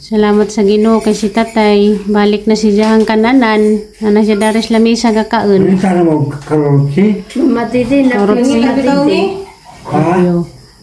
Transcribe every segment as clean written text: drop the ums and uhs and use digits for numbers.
Salamat sa Ginoo kay si tatay. Balik na si Jahang kananan. Ana siya daris lamisa kakaon. Sana mo karotsi. Matiti na Karotsi.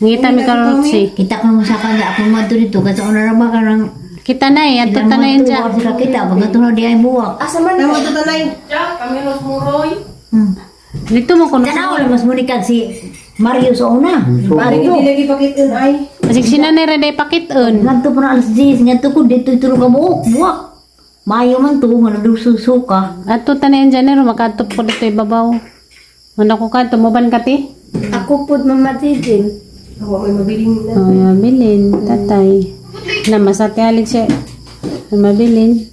Ngita mi karotsi. Kita ko mo sa kanya ako madto dito kasi ona ra ba karang Kita na eh. Ato tanayin siya. Kita baga to di ay buwak. Asa man na mo tanay? Ja, kami los muroy. Dito mo kuno. Tanaw lang mas munikag si Mario sa una. Bari di lagi pakitin ay. Kasi sinanay ra day pakiton. Ngadto pa na alas 10 ngadto ko dito tulog ka buwak. Mayo man to ngano susuka. Ato tanayin Janero makatop ko dito ibabaw. Ano ko kanto mo ban kati? Ako pud mamatitin. Ako may mabiling na. Oh, mabilin tatay. Na masate alig siya. Mabilin.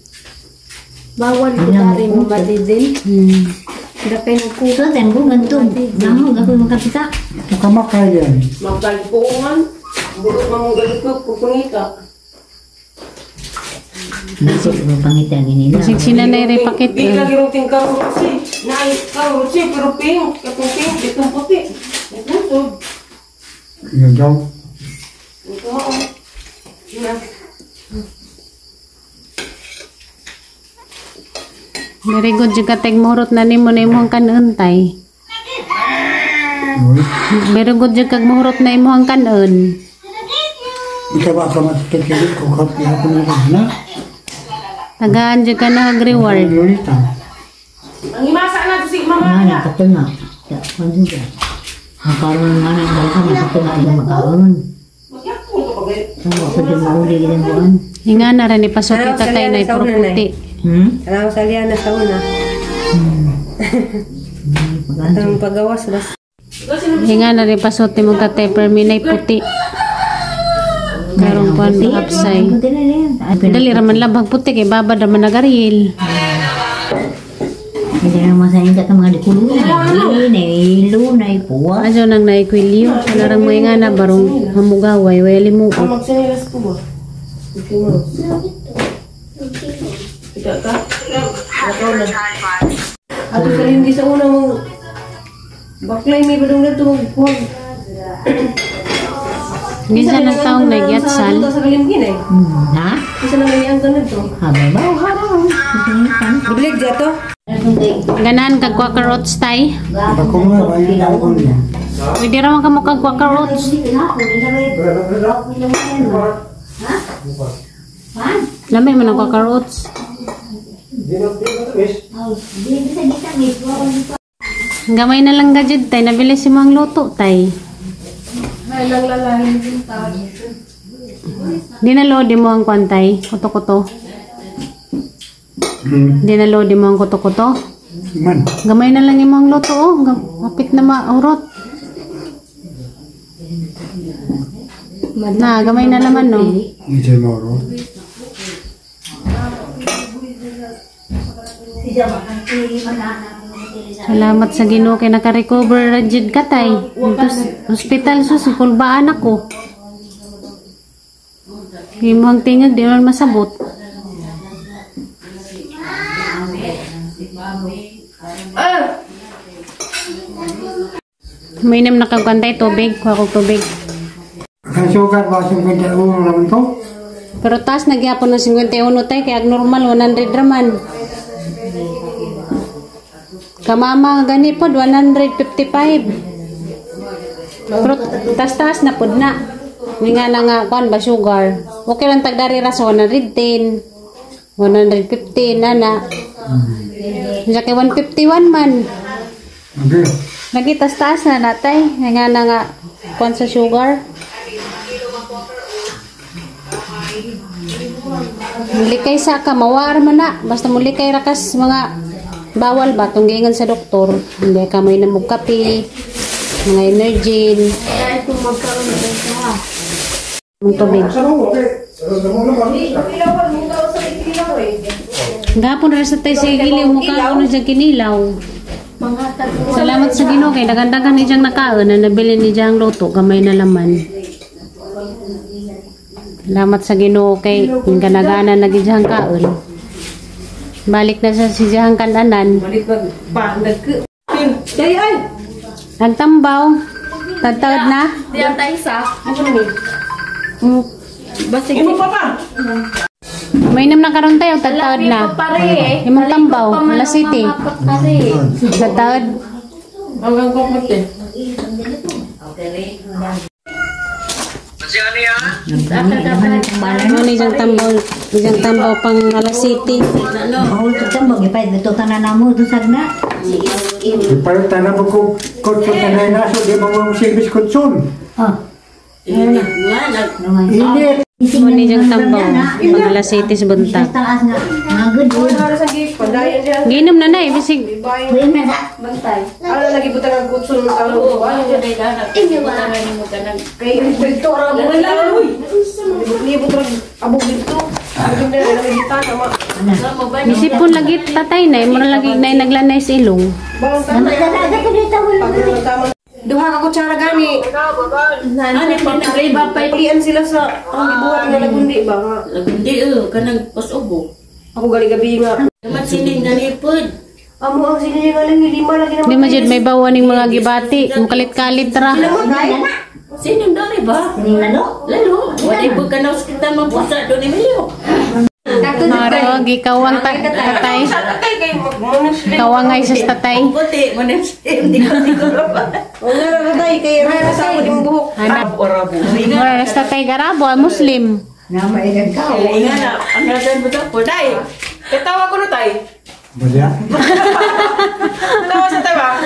Bawal ko dari mamatitin. Dapay ko So ten ko ngadto. Namo gakoy makapita. Kamakaya. magdalpuan. Burot mamunggal ko pupungita. Nasi ko pangita gini na. Kasi sinanay rin Di pakiton. lagi ruting karotsi. Nai karotsi pero pink, katong pink, itong puti. Ito. Yan daw. Ito mo. Na. Very good juga tag muhurot na nimo na imong kanon tay. Very good juga muhurot na imong kanon. Ika ba ka matikikili ko kapi ako na. Tagaan juga na reward. Yunita. Ang imasa na to si mama Mana na. katengah. Ya konsen ja. Makaron mana dal ka katengah ida makaron. Magyapon to pagay. Tunggu ko din mauli din buan. Hinga na rin ipasok kita tay na puro puti. Alam sa liana sa una. Ang pagawas bas. Hinga na rin ipasok mo tatay perminay puti. Karong pan hapsay. Dali raman labang puti kay babad raman nagaril. Hindi na masahin ka mga dikulo. Na ilo na ipuwa. Ajo nang naikwilyo. Larang mo nga na barong hamugaway. Wali mo. Magsinilas ko ba? Okay mo. Kita ka? Ato sa hindi sa una mong baklay may badong na ito magpuhag. Ginsan ng taong nagyatsal. Ito sa kalimgin eh. Ha? Isa na may ang ganun to. Habaw, habaw. Biblig dyan to? Ganahan kag quaker oats tay. Ako nga, bayan ako niya. Pwede raman ka mo kag quaker oats. Lamay mo ng quaker oats. Gamay na lang gadget tay. Nabili si mga luto tay. Ay, lang lalahin din tayo. Di na load mo ang kwantay. Kuto-kuto. Di na load mo ang kuto-kuto. Man. Gamay na lang yung mga luto oh. Kapit na maurot. Na, gamay na naman no. Hindi moro. Salamat sa Ginoo kay naka-recover ra jud ka tay. Hospital sus kulbaan ako. Imong tingog di man masabot. May nam nakagantay tubig, kuha kog tubig. Kasugar ba sa kanya ulo naman to? Pero taas nagyapon ng 51 tay kay normal 100 raman. Kamama gani pod 155. Pero taas na pod na. Nga na nga kuan ba sugar. Okay lang tagdari ra sa 110. 115 na. Sa kay 151 man. Okay. Lagi taas na natay. Nga na nga kuan sa sugar. Mulikay sa ka mawar man na. Basta mulikay ra kas mga bawal ba tunggingan sa doktor. Hindi ka may namog kape, mga energy. Kaya kung magkaroon na ito ha. Ang tubig. Gapon na sa tayo sa igili, mukha ko na siyang kinilaw. Salamat sa Ginoo kay dagan-dagan ni siyang nakaon na nabili ni siyang luto, gamay na laman. Salamat sa Ginoo kay yung kanagana na siyang kaon. Balik na sa siyang kananan. Balik magpandag ko. Kaya ay! Nagtambaw. Tagtawad na. Diyan tayo sa. Ano namin? Basig. Imo pa pa! Mainom na karon tayo, tagtaod na. Imong tambaw, La City. Tagtaod. Hanggang kumot eh. Ano ni jang tambaw pang La City. Mahul ka tambang, ipay dito tanan namo to sagna. Para tanah buku kutsun tanah naso di mau service kutsun. Ini Ano ni jang tambaw pang La City sa buntag. Taas nga. Ngagod. Para sa gift, pandayan dyan. Ginom na na, bisig. Buyan na sa. Ano lagi butang ang kutsun ng talo ko? Ano dyan ay lahat? Kaya dito orang mo lang. Libot lang abog dito. Abog na lang dito sama. Bisipon lagi tatay na, mo na lagi na naglanay sa ilong. Bawang Naman tama. na ka dito wala. Pag tama. Duha ka kutsara gani. Ano pa nagriba pa ilian sila sa ang gibuhat nga nagundi ba nga. Lagundi kanang pas-ubo. Ako gali gabi nga. Naman sining nalipod. Amo ang sili nga lang lima lagi Di naman. mo jud may bawa ning mga gibati, mukalit-kalit ra. Sining dari ba? Sining lalo. Lalo, wala ibo ka na hospital mapusa doon Emilio. Maro, gikawang tatay. Tatay kay magmunus. Kawangay sa tatay. Puti, hindi ko siguro ba? O nga na tatay kay ra sa mo ding buhok. Anak. Mura sa tatay garabo, Muslim. Namaigan ka. Nga na, ang nasan mo ito po, day. Katawa ko no tay. Banyak. Katawa sa tawa.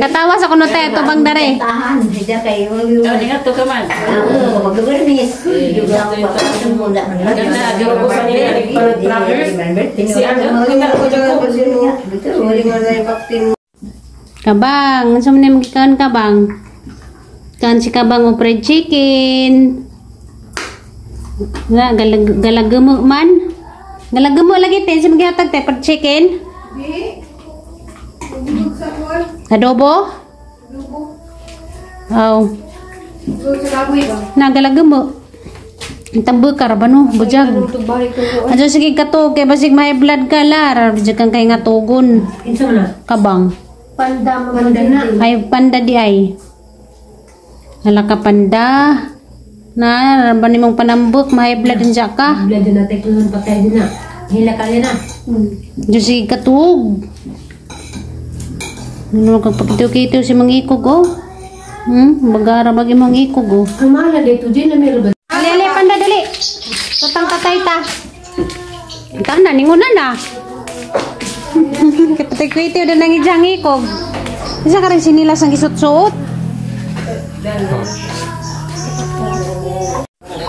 Katawa sa kuno tayo, tubang dare. Tahan. Hija kayo. Hindi nga ito ka man. Mag-garnis. Juga ako muna. Ganda, di ko sa nila. Si ano, kita ko dyan ko sino. Wala nga na yung vaccine. Kabang, saan mo na magkikaon kabang? Kan si kabang o fried chicken. Nga, galagamo man. Galagamo lagi tayo, si maghihatag tayo fried chicken. Adobo? Oh. Nagalagamo. Tambukar ba no? Bujag. Adyo sige katog kay basig may blood ka lar. Bujag kang kay nga tugon. Kabang. Panda na. Ay panda di ay. Hala ka panda. Na, raban mong panambuk, may blood din siya ka. Blood na tayo kung patay din na. Hila ka na. Adyo sige katog. Ano kang pakito-kito si mangikog oh. Bagara bagi mangikog oh. Kamala dito din na meron ba? Dali, panda, dali. Tutang tatay ta. Ikaw na, ningunan na. Kapatay-kwiti o na nang ijang ikog. Isa ka rin sinilas ang gisut-suot.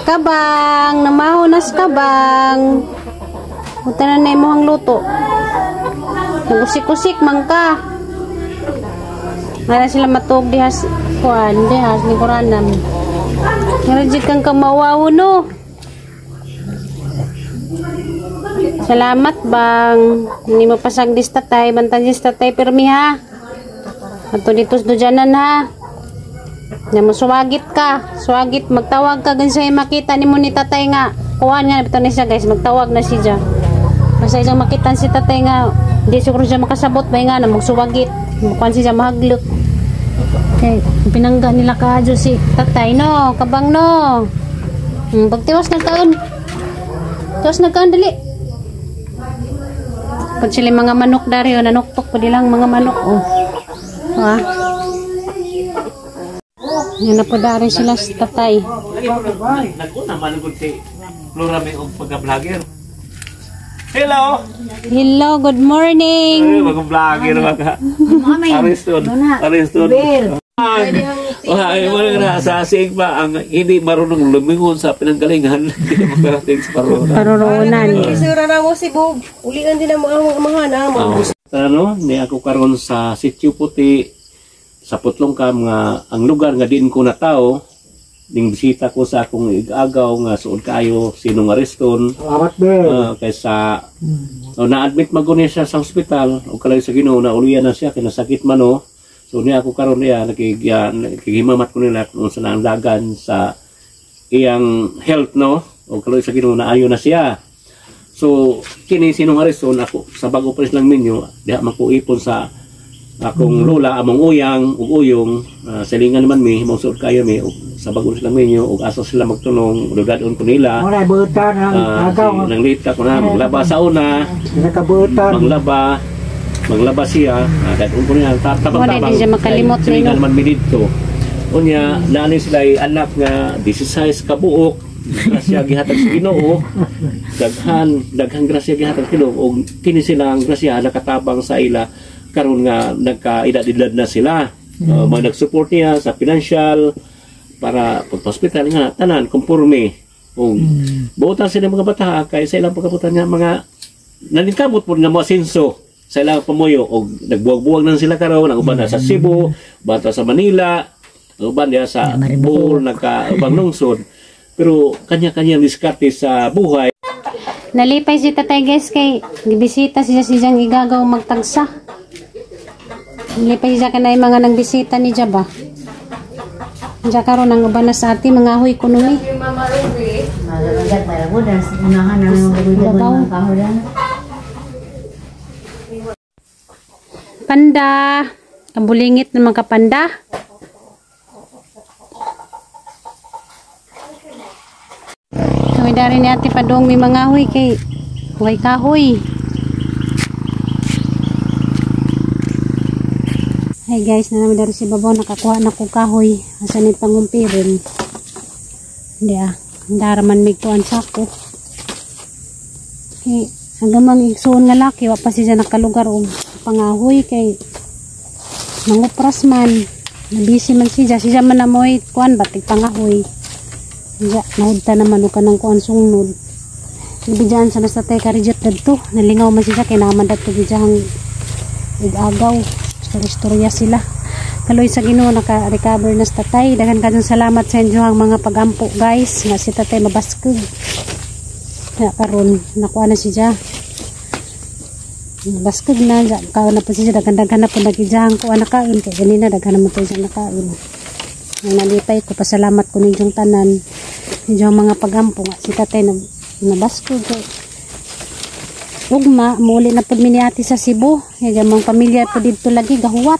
Kabang, namahunas kabang. Punta na na mo ang luto. Nagusik-usik man ka. Para sila matug dihas kuan, dihas ni Kuranam. Ngarajit kang kamawaw no. Salamat bang. Hindi mo pasagdis tatay. Bantagis tatay pirmi ha. Ato dito do dyanan ha. Na mo suwagit ka. Suwagit magtawag ka gansa makita ni mo ni tatay nga. Kuhan nga bitaw ni siya guys. Magtawag na siya. Basta isang makitan si tatay nga. Hindi siguro siya makasabot ba nga na magsuwagit. Mukuhan siya mahaglok. Okay, pinangga nila ka si tatay no, kabang no. Pagtiwas na kaon. Tiwas na kaon dali. Pag sila mga manok dari o nanuktok pa nilang mga manok oh. Ha? Yan na po dari sila sa tatay. Naguna manugod si Flora may pagka-vlogger. Hello! Hello, good morning. Mag-vlogger mga Ariston. Ay, mga sa asing pa ang hindi marunong lumingon sa pinanggalingan. Hindi makarating sa Paruroonan. Isura na mo si Bob. Ulian din ang mga na mo. Ano, ni ako karon sa Sitio Puti sa Putlong Kam nga ang lugar nga diin ko na tao ning bisita ko sa akong igagaw nga suod kayo sinong Ariston. Salamat din. Kaysa na-admit maguni siya sa ospital o kalay sa Ginoo na ulian na siya kinasakit man no. So niya ako karon niya nakikihimamat ko nila kung sa naandagan sa iyang health no o kalay sa Ginoo na ayo na siya. So kini sinong Ariston ako sa bago pa lang ninyo diha makuipon sa akong lola among uyang ug uyong silingan naman mi mausuod kayo mi ug sa bagon silang menyo ug asa sila magtunong dudadon ko nila Wala buta ng agaw. nang lita ko na maglaba sa una Nakabutan. maglaba siya dadon ko niya Wala din siya makalimot silingan nino. naman mi dito unya naani sila anak nga 16 ka buok grasya gihatag sa Ginoo daghang grasya gihatag sa Ginoo ug kini silang grasya nakatabang sa ila karon nga nagkaedad-edad na sila mga nag-support niya sa financial para pag-hospital nga tanan konforme ug buotan sila mga bata kay sa ilang pagkabutan nga mga naningkamot po nga mga senso sa ilang pamuyo ug nagbuwag-buwag na sila karon ang uban na sa Cebu bata sa Manila uban diya sa Bohol nagka-ubang lungsod pero kanya-kanyang diskarte sa buhay. Nalipay si tatay guys kay gibisita siya siyang igagaw magtagsa. Nalipay siya kanay mga nang bisita ni Jaba. Diya karon ang uban na sa ati mga huy kuno ni. Magagat para mo dan unahan na ng mga kahoyan. Panda, kabulingit ng mga panda. Kami dari ni ate padong may mga huy kay huwag kahoy. Hey guys, na namin dari si Babaw nakakuha na ko kahoy. Asa ni pangumpirin. Hindi daraman mig tuan sako. Kay agamang igsuon nga laki wa pa siya nakalugar og pangahoy kay mangupras man. Nabisi man siya man amoy kuan batig pangahoy. Diya, nahudta naman o ka ng kuan sungnod. Ibidyan sa nasa tayo karijot dadto. Nalingaw man siya kay naman dadto bidyahang igagaw. Storya sila. Kaloy sa Ginoo naka-recover na sa tatay. Dagan kadong salamat sa inyo ang mga pagampo guys. Nga si tatay mabaskog. Kaya karon nakuha na siya. Baskog na. Kaon na po siya. Dagan-dagan na po nagijahang ko anakain. Kaya ganina dagan na mo tayo siya nakain. Ang nalipay ko, pasalamat ko ninyong tanan. Ninyong mga pagampo nga. Si tatay nabaskog ko. Ugma, muli na po miniati sa Cebu. Yung mga pamilya po dito lagi, gahuwat.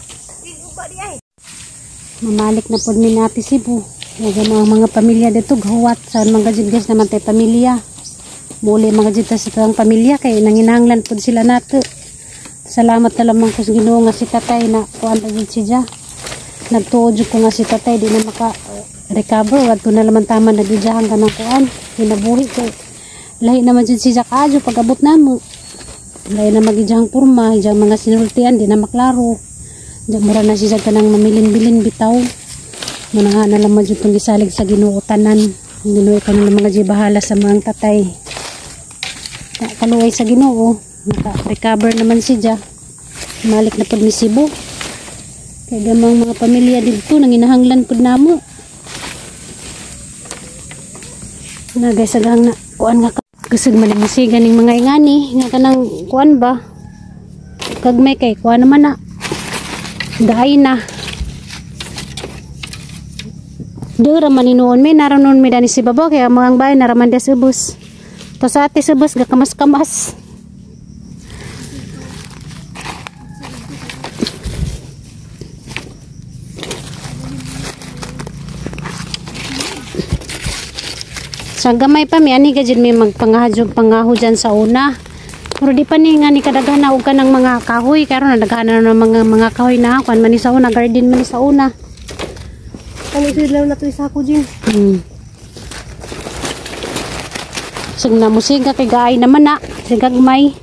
Mamalik na po miniati Cebu. Yung mga pamilya dito, gahuwat. Sa mga jidgas naman tayo pamilya. Muli mga jidgas sa itong pamilya. Kaya nanginahanglan po sila nato. Salamat na lamang ko sa Ginoo nga si tatay na kuhan na dito siya. Nagtuod ko nga si tatay di na maka-recover. Wadto na laman tama nagidyahan ka ng kuhan. Hinabuhi ko. Lahi naman dyan siya kaadyo pag-abot na mo. Lahi na magidjahang purma, diyang mga sinultian, di na maklaro. Diyang mura na siya ka ng mamilin-bilin bitaw. Muna na naman dyan itong gisalig sa Ginoo tanan. Ginuwi ka na ng mga bahala sa mga tatay. Kaluway sa Ginoo, naka-recover naman siya. Malik na po ni Cebu. Kaya gamang mga pamilya dito, nanginahanglan po na mo. Na guys, agang na, kuan nga kusog man ang musiga ning mga ingani nga kanang kuan ba kagmay kay kuan naman na daay na dura man inuon may naranon mi dani si Babaw kaya mga bahay naraman des ubos to sa ati ubos gakamas-kamas sa gamay pa mi ani gajud mi magpangahadjog pangaho dyan sa una pero di pa ni nga ni kadaghan na og kanang mga kahoy karon nadaghan na mga kahoy na kuan man ni sa una garden man ni sa una kami sila na to isa ko din sug na musiga kay gaay naman na sigagmay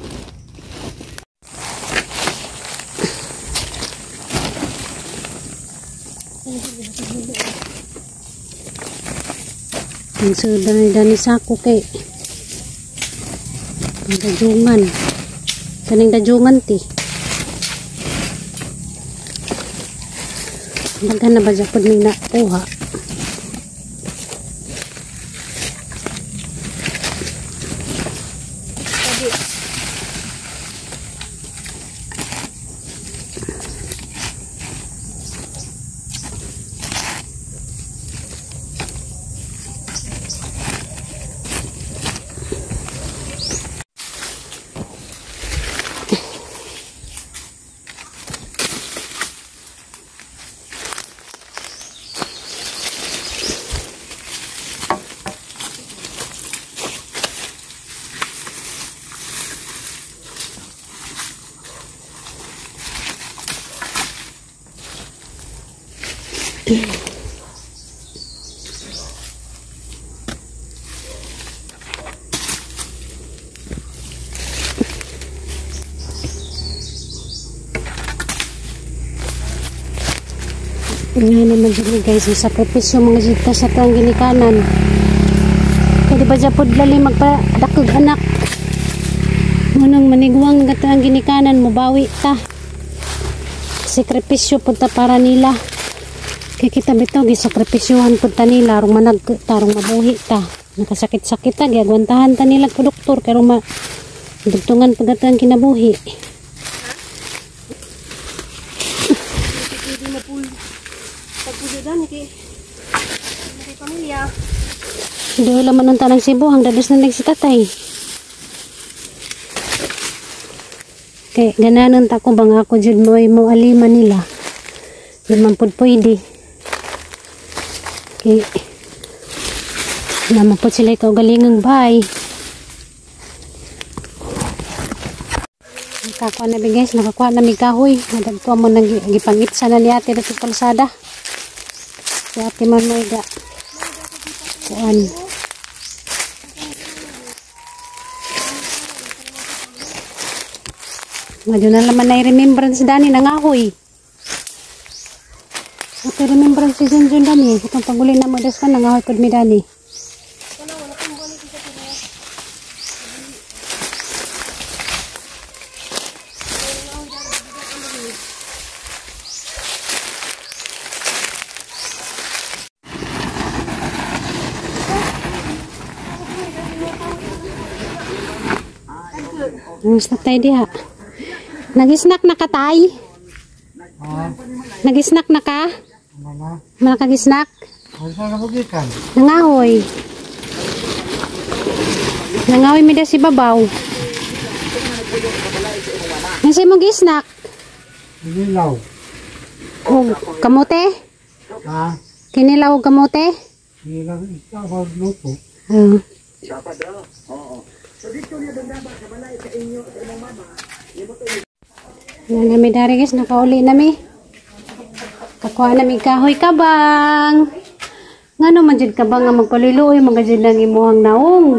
so dani sako kay dajungan kaning dajungan ti daghan na ba dyan po ning nakuha Ngayon naman dyan guys, yung sakripisyo mga jita sa itong ginikanan. Kaya di ba dyan po lali magpadakog anak. Munang manigwang gato ang ginikanan mo, bawi ta. Sakripisyo po ta para nila. Kaya kita bito, gisakripisyohan po ta nila. Rung tarong mabuhi ta. Nakasakit-sakit ta, gagwantahan ta nila po doktor. Kaya rung dugtungan po gato ang kinabuhi. Doon laman ng tanang Cebu, ang dados na nagsitatay. Kaya gananon ta ko bang ako dyan mo aliman nila. Naman po pwede. Kaya naman po sila ikaw galingang bahay. Nakakuha na guys, nakakuha na may kahoy. Nadagpo mo nang gipangit sana ni ate dito sa kalsada. Si ate man mo iga. Kuan. Ngayon na naman na i-remembrance Dani ng ahoy. Ate remembrance si Junjun Dani. Itong paguli na mo das ka ng ahoy kod mi Dani. Gusto tayo diha. Nag-snack na ka tay? Nag-snack na ka? Nakag-snack? Nangahoy. Nangahoy mi da si babaw. Nasi mong gi-snack? Kinilaw. Kamote? Ha? Kinilaw kamote? Kinilaw ikaw luto. Nami dari guys, nakauli nami. Kakuha nami kahoy kabang. Ngano man jud kabang nga magpaliluoy mga jud nang imuhang naong.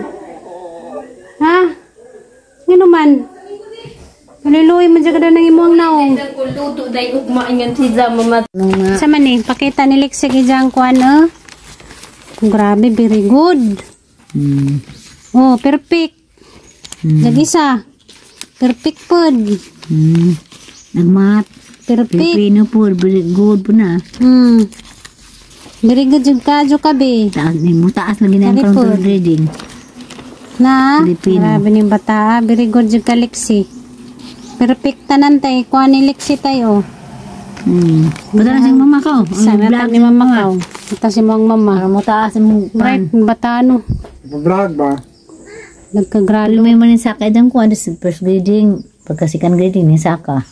Ha? Ngano man? Paliluoy man jud nang imuhang naong. Luto dai ugma ingan si Zama. Sa man ni pakita ni Lex sige jang kuan Grabe, very good. Oh, perfect. Nagisa. Perfect food. Nagmat. Perfect. Pilipino food. Very good po na. Very good yung kadyo kabe. Taas lagi na yung Very control good. reading. Na? Filipino. Grabe yung bata. Very good yung ka Lexi. Perfect tanan tayo. Kuha ni Lexi tayo. Bata na siyang mama ko. Sana ta ni mama ka. Ito si mong mama. Para mo taas mo. Right, bata ano. Vlog ba? Nagkagralo. Lumay mo rin saka idang ko. Ano sa first grading. Pagka second grading ni saka.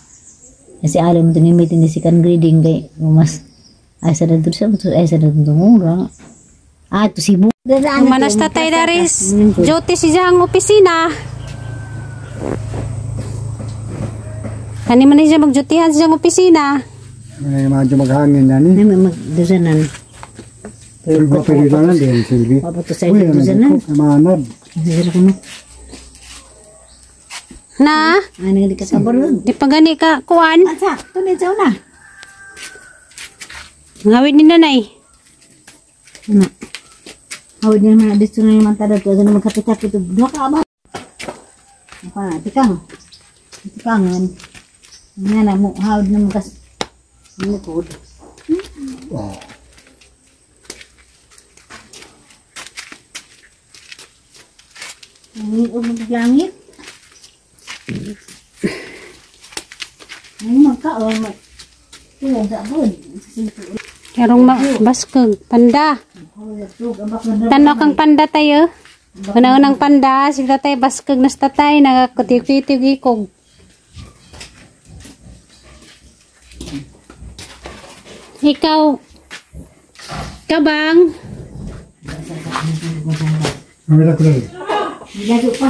Kasi alam mo ito ni meeting ni second grading. Kaya mas ay sa nandun siya. Ay sa nandun mura. Ito si Bu. Manas tatay daris. Joti si Jang opisina. Kani man siya magjutihan sa opisina. May medyo maghangin na ni. Ay magdusanan. Pero pwede na din, Silvi. Papato sa ito dusanan. Manad. Nasira ko na. Na? Ay nagdi ka sabor nun. Di pa gani ka kuan. Asa, tunay sa una. Ngawid ni nanay. Ano? Hawid niya mga dito na yung mantada to. Ano magkapit-kapit ito. Dua ka ba? Apa na, tikang. Tikangan. Nga na mo, hawid na magkas. Ano po? Ang umaglangit. Ay magkaon. Tuwag sa abod. Karong baskag panda. Tano kang panda tayo. Unang panda, sigla tayo baskag nas tatay nagakutiw-tiw ikog. Ikaw kabang Mamila ko rin. Gado pa.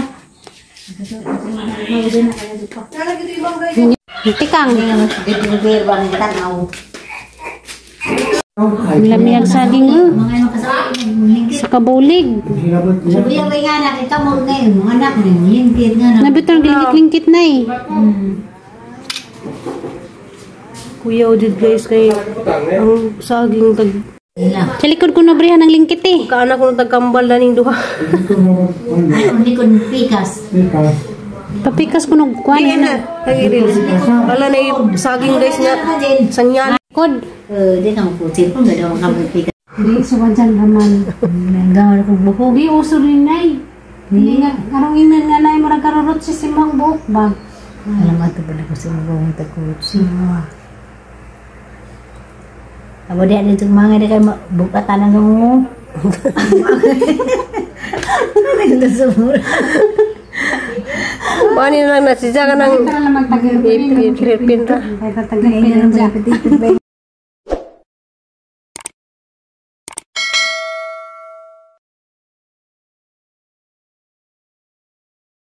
tikang. Ang lamig saging Mga ano kasama, lingkit. sa kabulig. Sabi yung may anak, ikaw mo ngayon, mga anak mo, lingkit nga na. Nabitang lingkit-lingkit na eh. Kuya Odid guys kay ang saging tag Ila. Sa likod ko nabrihan ng lingkit eh. kaanak ko tagkambal na ning duha. Ano, hindi ko pikas. Papikas ko nung kuwan na. Lagi rin. Wala na yung saging guys nga sangyan. Kod. Di ka maputin kung gano'n ka pikas. Hindi, suwan dyan naman. Nanggawa ko buko. Hindi, uso rin na eh. Hindi nga, karong inan nga na yung marang karurot si Simang buhok ba? Alam mo ito pala ko sa mga tagkutsi. Abo di ada itong mga di kayo bukatan ng mo. Naglasumura. Paano na lang nasisya ka ng Ito na naman tagal-pin. Pilipin ra. Tagal-pin.